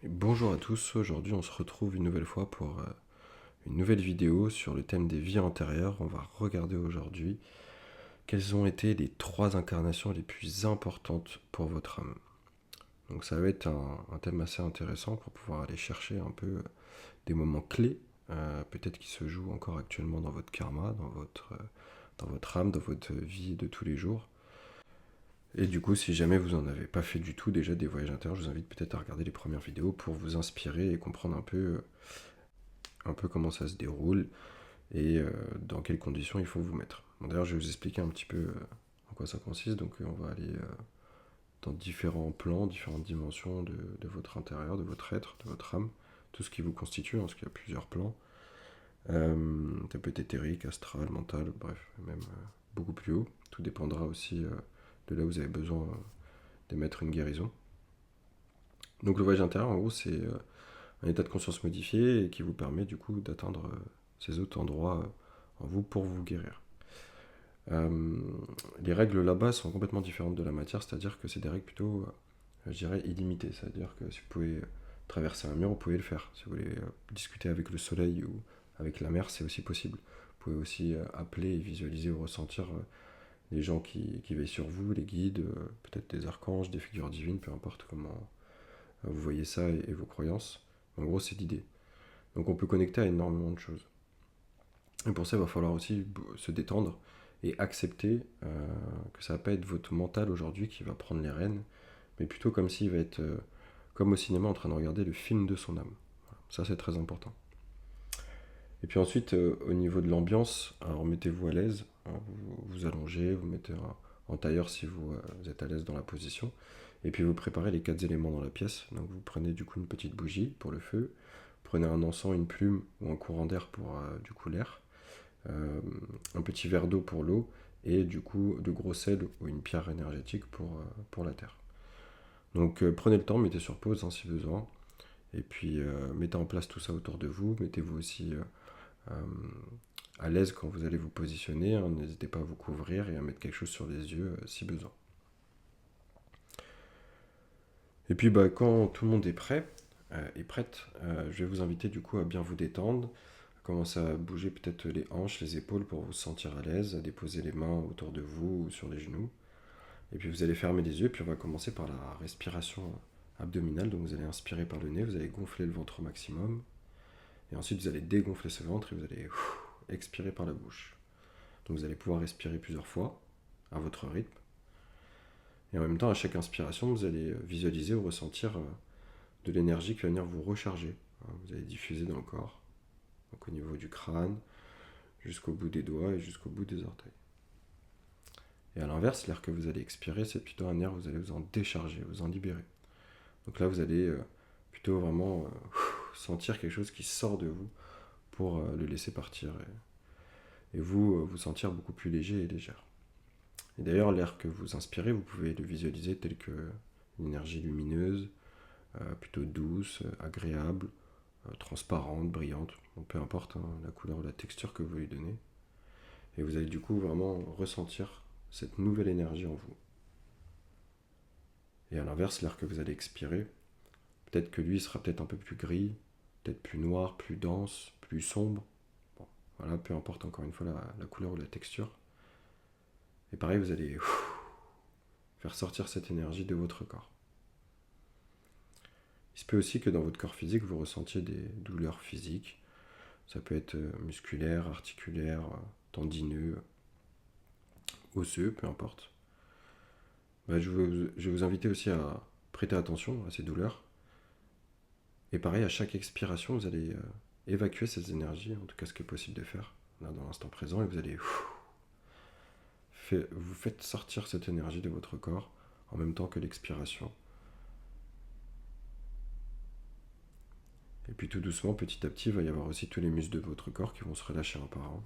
Bonjour à tous, aujourd'hui on se retrouve une nouvelle fois pour une nouvelle vidéo sur le thème des vies antérieures. On va regarder aujourd'hui quelles ont été les trois incarnations les plus importantes pour votre âme. Donc ça va être un thème assez intéressant pour pouvoir aller chercher un peu des moments clés, peut-être qui se jouent encore actuellement dans votre karma, dans votre âme, dans votre vie de tous les jours. Et du coup, si jamais vous n'en avez pas fait du tout déjà des voyages intérieurs, je vous invite peut-être à regarder les premières vidéos pour vous inspirer et comprendre un peu comment ça se déroule et dans quelles conditions il faut vous mettre. Bon, d'ailleurs, je vais vous expliquer un petit peu en quoi ça consiste. Donc, on va aller dans différents plans, différentes dimensions de votre intérieur, de votre être, de votre âme, tout ce qui vous constitue, parce qu'il y a plusieurs plans. Ça peut être éthérique, astral, mental, bref, même beaucoup plus haut. Tout dépendra aussi de là où vous avez besoin d'émettre une guérison. Donc, le voyage intérieur, en gros, c'est un état de conscience modifié et qui vous permet du coup d'atteindre ces autres endroits en vous pour vous guérir. Euh, les règles là-bas sont complètement différentes de la matière, c'est-à-dire que c'est des règles plutôt, je dirais, illimitées. C'est-à-dire que si vous pouvez traverser un mur, vous pouvez le faire. Si vous voulez discuter avec le soleil ou avec la mer, c'est aussi possible. Vous pouvez aussi appeler et visualiser ou ressentir les gens qui veillent sur vous, les guides, peut-être des archanges, des figures divines, peu importe comment vous voyez ça et vos croyances. En gros, c'est l'idée. Donc on peut connecter à énormément de choses. Et pour ça, il va falloir aussi se détendre et accepter que ça va pas être votre mental aujourd'hui qui va prendre les rênes, mais plutôt comme s'il va être comme au cinéma en train de regarder le film de son âme. Voilà. Ça, c'est très important. Et puis ensuite, au niveau de l'ambiance, alors mettez-vous à l'aise, hein, vous allongez, vous mettez en tailleur si vous êtes à l'aise dans la position, et puis vous préparez les quatre éléments dans la pièce. Donc vous prenez du coup une petite bougie pour le feu, prenez un encens, une plume ou un courant d'air pour du coup l'air, euh, un petit verre d'eau pour l'eau, et du coup de gros sel ou une pierre énergétique pour la terre. Donc prenez le temps, mettez sur pause hein, si besoin, et puis mettez en place tout ça autour de vous, mettez-vous aussi euh, à l'aise quand vous allez vous positionner, hein, n'hésitez pas à vous couvrir et à mettre quelque chose sur les yeux si besoin. Et puis quand tout le monde est prêt et prête, je vais vous inviter du coup à bien vous détendre, à commencer à bouger peut-être les hanches, les épaules pour vous sentir à l'aise, à déposer les mains autour de vous ou sur les genoux. Et puis vous allez fermer les yeux, puis on va commencer par la respiration abdominale. Donc vous allez inspirer par le nez, vous allez gonfler le ventre au maximum. Et ensuite vous allez dégonfler ce ventre et vous allez expirer par la bouche. Donc vous allez pouvoir respirer plusieurs fois à votre rythme. Et en même temps, à chaque inspiration, vous allez visualiser ou ressentir de l'énergie qui va venir vous recharger. Vous allez diffuser dans le corps, donc au niveau du crâne, jusqu'au bout des doigts et jusqu'au bout des orteils. Et à l'inverse, l'air que vous allez expirer, c'est plutôt un air où vous allez vous en décharger, vous en libérer. Donc là, vous allez plutôt vraiment sentir quelque chose qui sort de vous pour le laisser partir et vous vous sentir beaucoup plus léger et légère. Et d'ailleurs, l'air que vous inspirez, vous pouvez le visualiser tel que une énergie lumineuse, plutôt douce, agréable, transparente, brillante, donc peu importe hein, la couleur ou la texture que vous lui donnez. Et vous allez du coup vraiment ressentir cette nouvelle énergie en vous. Et à l'inverse, l'air que vous allez expirer, peut-être que lui sera peut-être un peu plus gris, peut-être plus noir, plus dense, plus sombre. Bon, voilà, peu importe encore une fois la couleur ou la texture. Et pareil, vous allez faire sortir cette énergie de votre corps. Il se peut aussi que dans votre corps physique, vous ressentiez des douleurs physiques. Ça peut être musculaire, articulaire, tendineux, osseux, peu importe. Je vais vous inviter aussi à prêter attention à ces douleurs. Et pareil, à chaque expiration, vous allez évacuer ces énergies, en tout cas ce qui est possible de faire, là dans l'instant présent, et vous allez vous faites sortir cette énergie de votre corps en même temps que l'expiration. Et puis tout doucement, petit à petit, il va y avoir aussi tous les muscles de votre corps qui vont se relâcher un par un.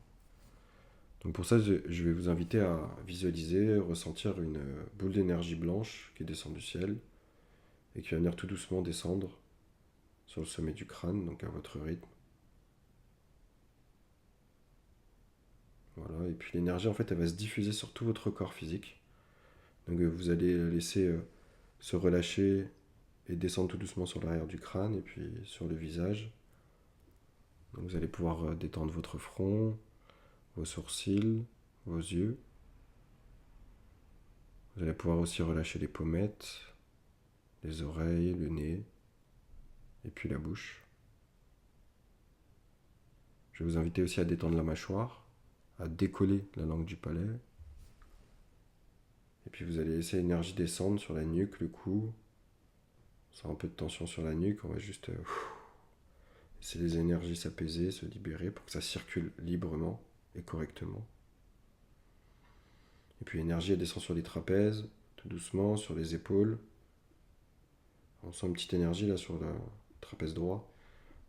Donc pour ça, je vais vous inviter à visualiser, ressentir une boule d'énergie blanche qui descend du ciel et qui va venir tout doucement descendre sur le sommet du crâne, donc à votre rythme. Voilà, et puis l'énergie en fait elle va se diffuser sur tout votre corps physique. Donc vous allez laisser se relâcher et descendre tout doucement sur l'arrière du crâne et puis sur le visage. Donc vous allez pouvoir détendre votre front, vos sourcils, vos yeux. Vous allez pouvoir aussi relâcher les pommettes, les oreilles, le nez et puis la bouche. Je vais vous inviter aussi à détendre la mâchoire, à décoller la langue du palais. Et puis vous allez laisser l'énergie descendre sur la nuque, le cou. Sans un peu de tension sur la nuque, on va juste laisser les énergies s'apaiser, se libérer pour que ça circule librement et correctement. Et puis l'énergie elle descend sur les trapèzes, tout doucement, sur les épaules. On sent une petite énergie là sur le trapèze droit.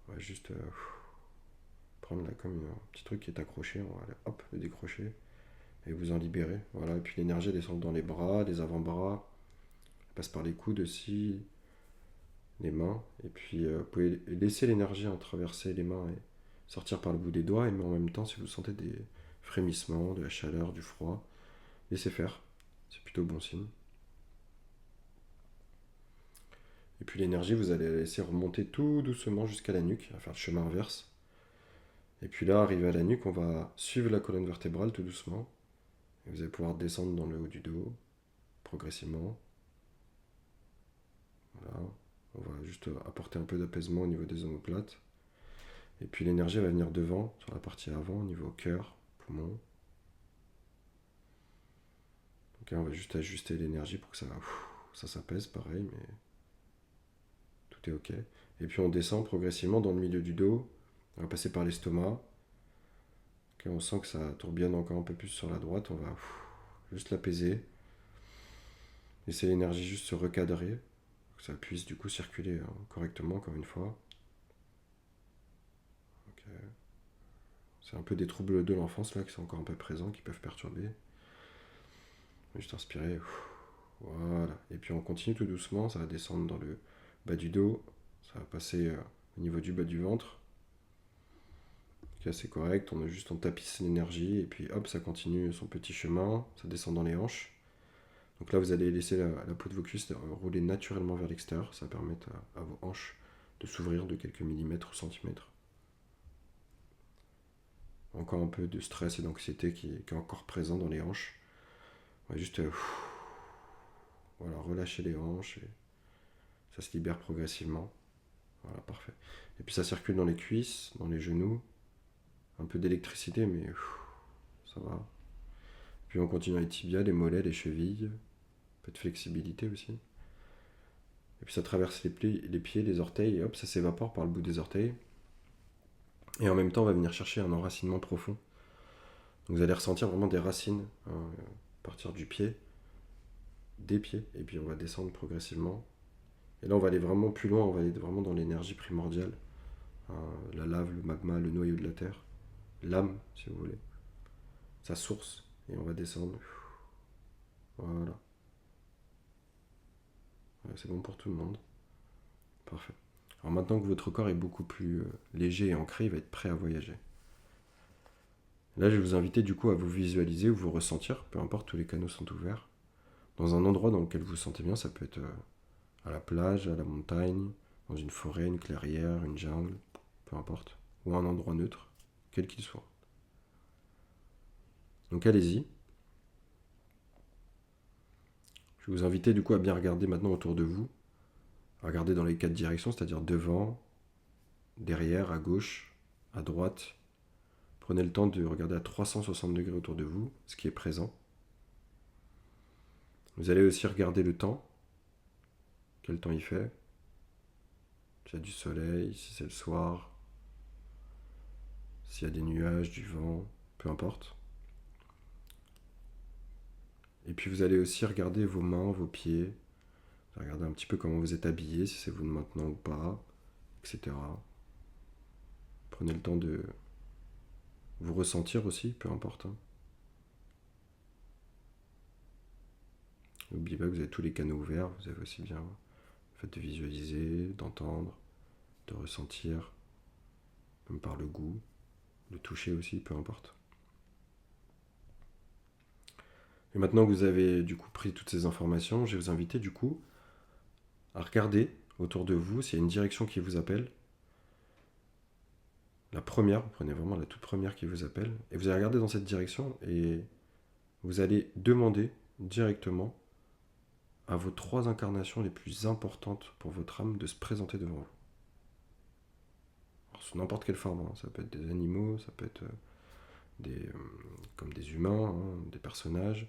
On va juste prendre là comme un petit truc qui est accroché, on va aller, hop, le décrocher et vous en libérer. Voilà, et puis l'énergie descend dans les bras, les avant-bras, elle passe par les coudes aussi, les mains, et puis vous pouvez laisser l'énergie traverser les mains et sortir par le bout des doigts, mais en même temps, si vous sentez des frémissements, de la chaleur, du froid, laissez faire, c'est plutôt bon signe. Et puis l'énergie, vous allez la laisser remonter tout doucement jusqu'à la nuque, à faire le chemin inverse. Et puis là, arrivé à la nuque, on va suivre la colonne vertébrale tout doucement. Et vous allez pouvoir descendre dans le haut du dos, progressivement. Voilà. On va juste apporter un peu d'apaisement au niveau des omoplates. Et puis l'énergie va venir devant, sur la partie avant, au niveau cœur, poumon. Donc là, on va juste ajuster l'énergie pour que ça s'apaise, pareil, mais tout est ok. Et puis on descend progressivement dans le milieu du dos. On va passer par l'estomac. Okay, on sent que ça tourbillonne encore un peu plus sur la droite. On va juste l'apaiser. Laisser l'énergie juste se recadrer. Que ça puisse du coup circuler correctement, encore une fois. Okay. C'est un peu des troubles de l'enfance là qui sont encore un peu présents, qui peuvent perturber. Juste inspirer. Voilà. Et puis on continue tout doucement. Ça va descendre dans le bas du dos. Ça va passer au niveau du bas du ventre. Okay, c'est correct. On tapisse l'énergie. Et puis hop, ça continue son petit chemin. Ça descend dans les hanches. Donc là, vous allez laisser la peau de vos cuisses rouler naturellement vers l'extérieur. Ça va permettre à vos hanches de s'ouvrir de quelques millimètres ou centimètres. Encore un peu de stress et d'anxiété qui est encore présent dans les hanches. On va juste voilà, relâcher les hanches et ça se libère progressivement. Voilà, parfait. Et puis ça circule dans les cuisses, dans les genoux. Un peu d'électricité, mais ça va. Puis on continue les tibias, les mollets, les chevilles. Un peu de flexibilité aussi. Et puis ça traverse les pieds, les orteils, et hop, ça s'évapore par le bout des orteils. Et en même temps, on va venir chercher un enracinement profond. Donc vous allez ressentir vraiment des racines à partir du pied, des pieds, et puis on va descendre progressivement. Et là, on va aller vraiment plus loin, on va aller vraiment dans l'énergie primordiale. La lave, le magma, le noyau de la Terre. L'âme, si vous voulez. Sa source. Et on va descendre. Voilà. C'est bon pour tout le monde. Parfait. Alors maintenant que votre corps est beaucoup plus léger et ancré, il va être prêt à voyager. Là, je vais vous inviter du coup à vous visualiser ou vous ressentir, peu importe, tous les canaux sont ouverts, dans un endroit dans lequel vous vous sentez bien. Ça peut être à la plage, à la montagne, dans une forêt, une clairière, une jungle, peu importe, ou un endroit neutre, quel qu'il soit. Donc allez-y. Je vais vous inviter du coup à bien regarder maintenant autour de vous, à regarder dans les 4 directions, c'est-à-dire devant, derrière, à gauche, à droite. Prenez le temps de regarder à 360 degrés autour de vous, ce qui est présent. Vous allez aussi regarder le temps, quel temps il fait. S'il y a du soleil, si c'est le soir, s'il y a des nuages, du vent, peu importe. Et puis vous allez aussi regarder vos mains, vos pieds. Vous allez regarder un petit peu comment vous êtes habillé, si c'est vous de maintenant ou pas, etc. Prenez le temps de vous ressentir aussi, peu importe. N'oubliez pas que vous avez tous les canaux ouverts, vous avez aussi bien le fait de visualiser, d'entendre, de ressentir, même par le goût, le toucher aussi, peu importe. Et maintenant que vous avez du coup pris toutes ces informations, je vais vous inviter du coup à regarder autour de vous, s'il y a une direction qui vous appelle, la première, vous prenez vraiment la toute première qui vous appelle, et vous allez regarder dans cette direction, et vous allez demander directement à vos 3 incarnations les plus importantes pour votre âme de se présenter devant vous. Alors, sous n'importe quelle forme, hein. Ça peut être des animaux, ça peut être comme des humains, hein, des personnages,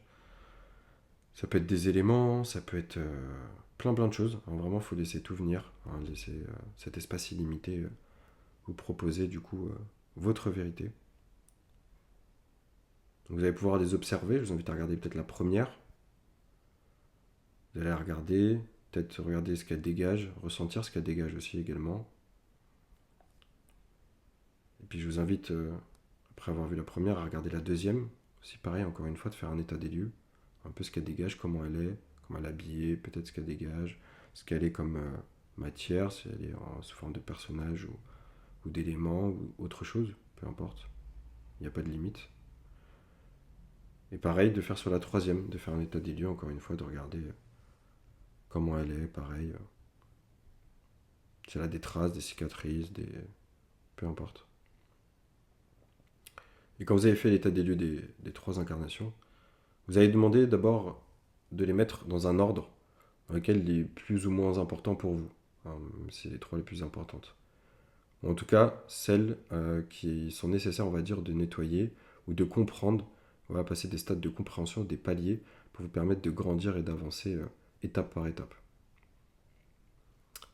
ça peut être des éléments, ça peut être plein de choses. Hein. Vraiment, il faut laisser tout venir, hein, laisser cet espace illimité vous proposer du coup votre vérité. Donc, vous allez pouvoir les observer, je vous invite à regarder peut-être la première. Vous allez la regarder, peut-être regarder ce qu'elle dégage, ressentir ce qu'elle dégage aussi également. Et puis je vous invite, après avoir vu la première, à regarder la deuxième. Aussi pareil, encore une fois, de faire un état des lieux. Un peu ce qu'elle dégage, comment elle est habillée, peut-être ce qu'elle dégage, ce qu'elle est comme matière, si elle est sous forme de personnage ou d'éléments ou autre chose, peu importe. Il n'y a pas de limite. Et pareil, de faire sur la troisième, de faire un état des lieux, encore une fois, de regarder comment elle est, pareil. Si elle a des traces, des cicatrices, peu importe. Et quand vous avez fait l'état des lieux des 3 incarnations, vous allez demander d'abord de les mettre dans un ordre dans lequel il est plus ou moins important pour vous. Hein, c'est les 3 les plus importantes. En tout cas, celles qui sont nécessaires, on va dire, de nettoyer ou de comprendre. On va passer des stades de compréhension, des paliers, pour vous permettre de grandir et d'avancer étape par étape.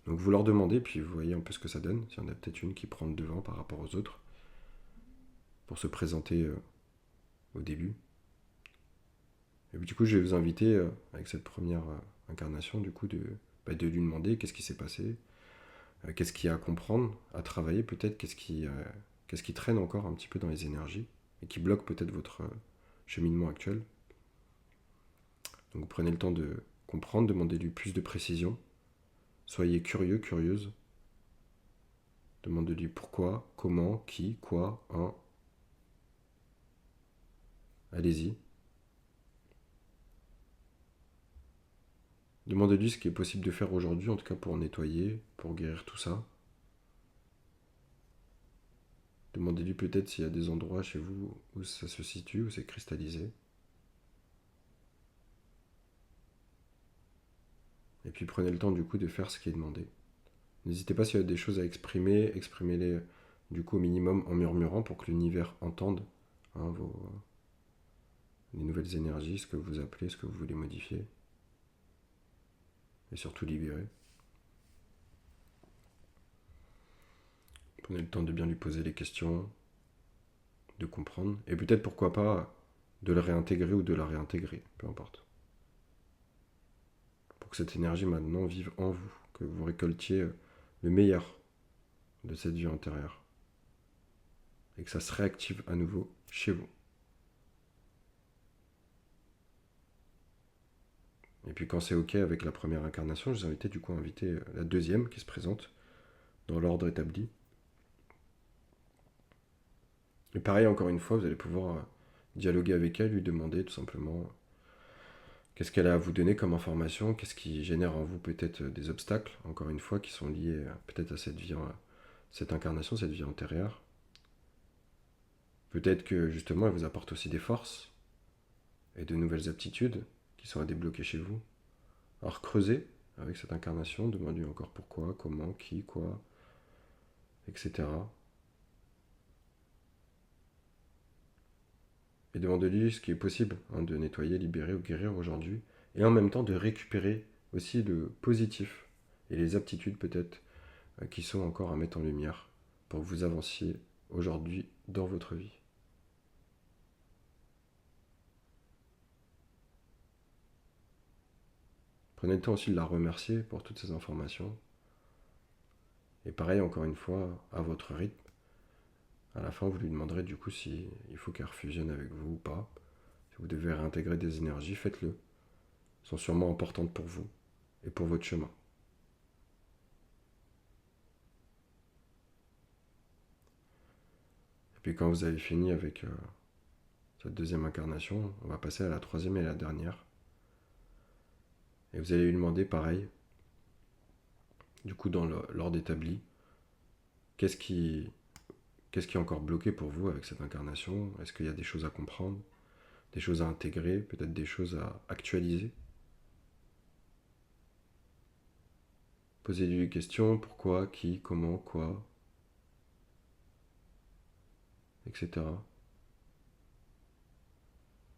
Donc vous leur demandez, puis vous voyez un peu ce que ça donne. S'il y en a peut-être une qui prend le devant par rapport aux autres, pour se présenter au début. Et puis, du coup, je vais vous inviter, avec cette première incarnation, du coup, de lui demander qu'est-ce qui s'est passé, qu'est-ce qu'il y a à comprendre, à travailler peut-être, qu'est-ce qui traîne encore un petit peu dans les énergies, et qui bloque peut-être votre cheminement actuel. Donc vous prenez le temps de comprendre, demandez-lui plus de précision, soyez curieux, curieuse, demandez-lui pourquoi, comment, qui, quoi, hein. Allez-y. Demandez-lui ce qui est possible de faire aujourd'hui, en tout cas pour nettoyer, pour guérir tout ça. Demandez-lui peut-être s'il y a des endroits chez vous où ça se situe, où c'est cristallisé. Et puis prenez le temps du coup de faire ce qui est demandé. N'hésitez pas s'il y a des choses à exprimer, exprimez-les du coup au minimum en murmurant pour que l'univers entende, hein, les nouvelles énergies, ce que vous appelez, ce que vous voulez modifier. Et surtout libérer. Prenez le temps de bien lui poser les questions, de comprendre, et peut-être pourquoi pas de le réintégrer ou de la réintégrer, peu importe. Pour que cette énergie maintenant vive en vous, que vous récoltiez le meilleur de cette vie antérieure, et que ça se réactive à nouveau chez vous. Et puis quand c'est ok avec la première incarnation, je vous invite du coup à inviter la deuxième qui se présente dans l'ordre établi. Et pareil, encore une fois, vous allez pouvoir dialoguer avec elle, lui demander tout simplement qu'est-ce qu'elle a à vous donner comme information, qu'est-ce qui génère en vous peut-être des obstacles, encore une fois, qui sont liés peut-être à cette vie, cette incarnation, cette vie antérieure. Peut-être que justement elle vous apporte aussi des forces et de nouvelles aptitudes qui sont à débloquer chez vous. Alors creusez avec cette incarnation, demandez encore pourquoi, comment, qui, quoi, etc. Et demandez-lui ce qui est possible de nettoyer, libérer ou guérir aujourd'hui, et en même temps de récupérer aussi le positif et les aptitudes peut-être qui sont encore à mettre en lumière pour que vous avanciez aujourd'hui dans votre vie. Prenez le temps aussi de la remercier pour toutes ces informations. Et pareil, encore une fois, à votre rythme. À la fin, vous lui demanderez du coup si il faut qu'elle refusionne avec vous ou pas. Si vous devez réintégrer des énergies, faites-le. Elles sont sûrement importantes pour vous et pour votre chemin. Et puis quand vous avez fini avec cette deuxième incarnation, on va passer à la troisième et à la dernière. Et vous allez lui demander pareil, du coup, dans l'ordre établi, qu'est-ce qui, qu'est-ce qui est encore bloqué pour vous avec cette incarnation? Est-ce qu'il y a des choses à comprendre, des choses à intégrer, peut-être des choses à actualiser? Posez-lui des questions, pourquoi, qui, comment, quoi, etc.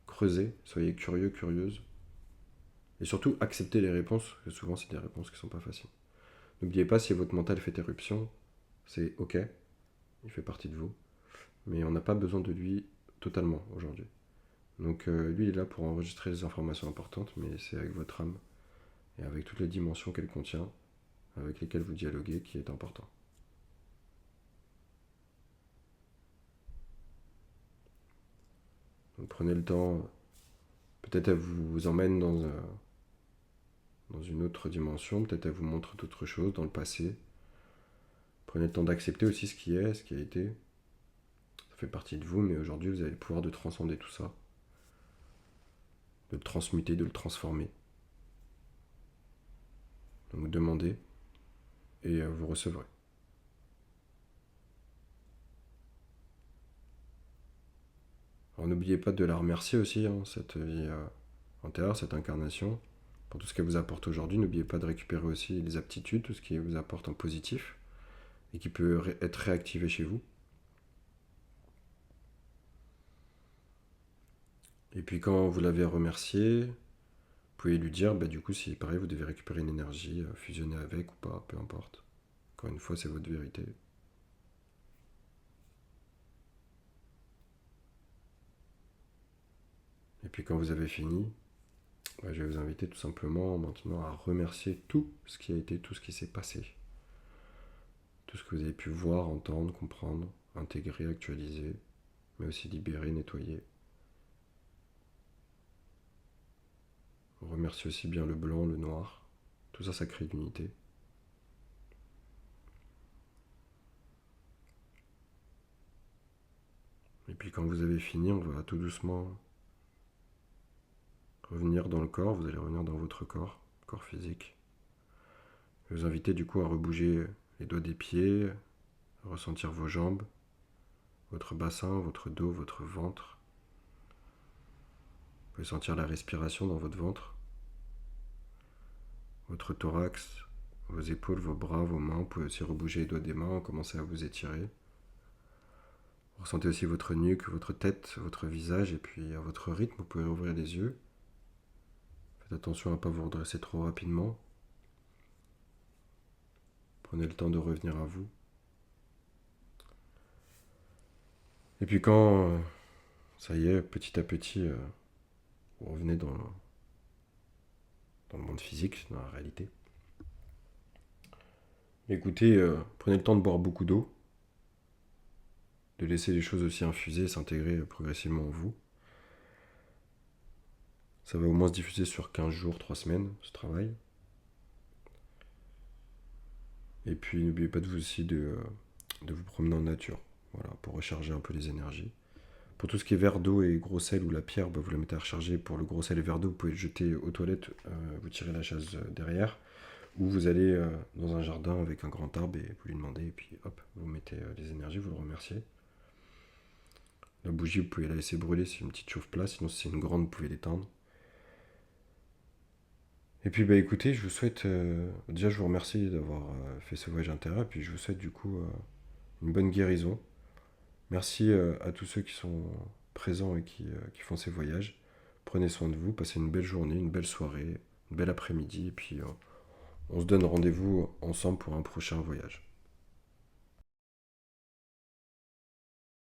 Creusez, soyez curieux, curieuse. Et surtout, acceptez les réponses, parce que souvent c'est des réponses qui ne sont pas faciles. N'oubliez pas, si votre mental fait éruption, c'est ok, il fait partie de vous, mais on n'a pas besoin de lui totalement aujourd'hui. Donc lui, il est là pour enregistrer les informations importantes, mais c'est avec votre âme et avec toutes les dimensions qu'elle contient, avec lesquelles vous dialoguez, qui est important. Donc prenez le temps, peut-être elle vous emmène dans une autre dimension, peut-être elle vous montre d'autres choses dans le passé. Prenez le temps d'accepter aussi ce qui est, ce qui a été. Ça fait partie de vous, mais aujourd'hui vous avez le pouvoir de transcender tout ça, de le transmuter, de le transformer. Donc demandez et vous recevrez. Alors n'oubliez pas de la remercier aussi, hein, cette vie antérieure, cette incarnation, pour tout ce qu'elle vous apporte aujourd'hui. N'oubliez pas de récupérer aussi les aptitudes, tout ce qui vous apporte en positif et qui peut être réactivé chez vous. Et puis quand vous l'avez remercié, vous pouvez lui dire, du coup, si pareil, vous devez récupérer une énergie, fusionner avec ou pas, peu importe. Encore une fois, c'est votre vérité. Et puis quand vous avez fini, je vais vous inviter tout simplement maintenant à remercier tout ce qui a été, tout ce qui s'est passé. Tout ce que vous avez pu voir, entendre, comprendre, intégrer, actualiser, mais aussi libérer, nettoyer. On remercie aussi bien le blanc, le noir. Tout ça, ça crée l'unité. Et puis quand vous avez fini, on va tout doucement revenir dans le corps. Vous allez revenir dans votre corps physique. Je vais vous inviter du coup à rebouger les doigts des pieds, à ressentir vos jambes, votre bassin, votre dos, votre ventre. Vous pouvez sentir la respiration dans votre ventre, votre thorax, vos épaules, vos bras, vos mains. Vous pouvez aussi rebouger les doigts des mains, commencer à vous étirer. Vous ressentez aussi votre nuque, votre tête, votre visage, et puis à votre rythme, vous pouvez ouvrir les yeux. Faites attention à ne pas vous redresser trop rapidement. Prenez le temps de revenir à vous. Et puis quand, ça y est, petit à petit, vous revenez dans le monde physique, dans la réalité. Écoutez, prenez le temps de boire beaucoup d'eau, de laisser les choses aussi infuser, s'intégrer progressivement en vous. Ça va au moins se diffuser sur 15 jours, 3 semaines, ce travail. Et puis n'oubliez pas aussi de vous promener en nature, voilà, pour recharger un peu les énergies. Pour tout ce qui est verre d'eau et gros sel ou la pierre, vous la mettez à recharger. Pour le gros sel et verre d'eau, vous pouvez le jeter aux toilettes, vous tirez la chaise derrière. Ou vous allez dans un jardin avec un grand arbre et vous lui demandez, et puis hop, vous mettez les énergies, vous le remerciez. La bougie, vous pouvez la laisser brûler, c'est une petite chauffe-plat, sinon si c'est une grande, vous pouvez l'éteindre. Et puis écoutez, je vous souhaite, déjà je vous remercie d'avoir fait ce voyage intérieur, et puis je vous souhaite du coup une bonne guérison. Merci à tous ceux qui sont présents et qui font ces voyages. Prenez soin de vous, passez une belle journée, une belle soirée, une belle après-midi, et puis on se donne rendez-vous ensemble pour un prochain voyage.